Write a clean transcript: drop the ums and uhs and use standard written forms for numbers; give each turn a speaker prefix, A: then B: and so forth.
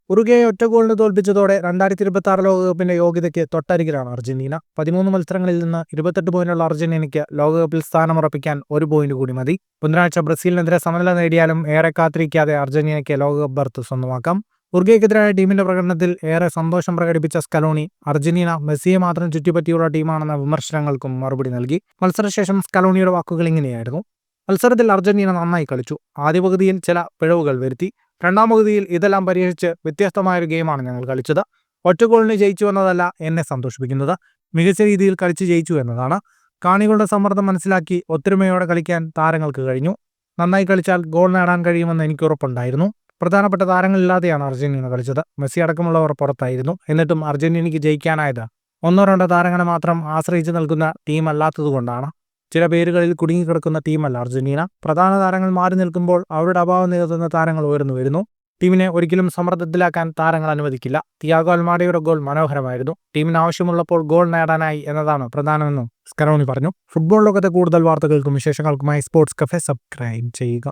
A: ഉറുഗ്വേയെ ഒറ്റ ഗോളിന് തോൽപ്പിച്ചതോടെ 2026 ലോകകപ്പിന്റെ യോഗ്യതയ്ക്ക് തൊട്ടരികിലാണ് അർജന്റീന. 13 മത്സരങ്ങളിൽ നിന്ന് 28 പോയിന്റുള്ള അർജന്റീനയ്ക്ക് ലോകകപ്പിൽ സ്ഥാനമുറപ്പിക്കാൻ 1 പോയിന്റ് കൂടി മതി. ബുധനാഴ്ച ബ്രസീലിനെതിരെ സമനില നേടിയാലും ഏറെ കാത്തിരിക്കാതെ അർജന്റീനയ്ക്ക് ലോകകപ്പ് ബർത്ത് സ്വന്തമാക്കാം. ഉറുഗ്വേക്കെതിരായ ടീമിന്റെ പ്രകടനത്തിൽ ഏറെ സന്തോഷം പ്രകടിപ്പിച്ച സ്കലോണി അർജന്റീന മെസ്സിയെ മാത്രം ചുറ്റിപ്പറ്റിയുള്ള ടീമാണെന്ന വിമർശനങ്ങൾക്കും മറുപടി നൽകി. മത്സരശേഷം സ്കലോണിയുടെ വാക്കുകൾ ഇങ്ങനെയായിരുന്നു: മത്സരത്തിൽ അർജന്റീന നന്നായി കളിച്ചു. ആദ്യ പകുതിയിൽ ചില പിഴവുകൾ വരുത്തി. രണ്ടാം പകുതിയിൽ ഇതെല്ലാം പരിഹരിച്ച് വ്യത്യസ്തമായൊരു ഗെയിമാണ് ഞങ്ങൾ കളിച്ചത്. ഒറ്റ ഗോളിന് ജയിച്ചു എന്നതല്ല എന്നെ സന്തോഷിപ്പിക്കുന്നത്, മികച്ച രീതിയിൽ കളിച്ച് ജയിച്ചു എന്നതാണ്. കാണികളുടെ സമ്മർദ്ദം മനസ്സിലാക്കി ഒത്തൊരുമയോടെ കളിക്കാൻ താരങ്ങൾക്ക് കഴിഞ്ഞു. നന്നായി കളിച്ചാൽ ഗോൾ നേടാൻ കഴിയുമെന്ന് എനിക്ക് ഉറപ്പുണ്ടായിരുന്നു. പ്രധാനപ്പെട്ട താരങ്ങളില്ലാതെയാണ് അർജന്റീന കളിച്ചത്. മെസ്സി അടക്കമുള്ളവർ പുറത്തായിരുന്നു. എന്നിട്ടും അർജന്റീനയ്ക്ക് ജയിക്കാനായത് 1-2 താരങ്ങളെ മാത്രം ആശ്രയിച്ച് നിൽക്കുന്ന ടീമല്ലാത്തതുകൊണ്ടാണ്. ചില പേരുകളിൽ കുടുങ്ങിക്കിടക്കുന്ന ടീമല്ല അർജന്റീന. പ്രധാന താരങ്ങൾ മാറി നിൽക്കുമ്പോൾ അവരുടെ അഭാവം നികത്തുന്ന താരങ്ങൾ ഉയർന്നു വരുന്നു. ടീമിനെ ഒരിക്കലും സമ്മർദ്ദത്തിലാക്കാൻ താരങ്ങൾ അനുവദിക്കില്ല. തിയാഗോ അൽമാഡയുടെ ഗോൾ മനോഹരമായിരുന്നു. ടീമിന് ആവശ്യമുള്ളപ്പോൾ ഗോൾ നേടാനായി എന്നതാണ് പ്രധാനമെന്നും സ്കലോണി പറഞ്ഞു. ഫുട്ബോൾ ലോകത്തെ കൂടുതൽ വാർത്തകൾക്കും വിശേഷങ്ങൾക്കുമായി സ്പോർട്സ് കഫേ സബ്സ്ക്രൈബ് ചെയ്യുക.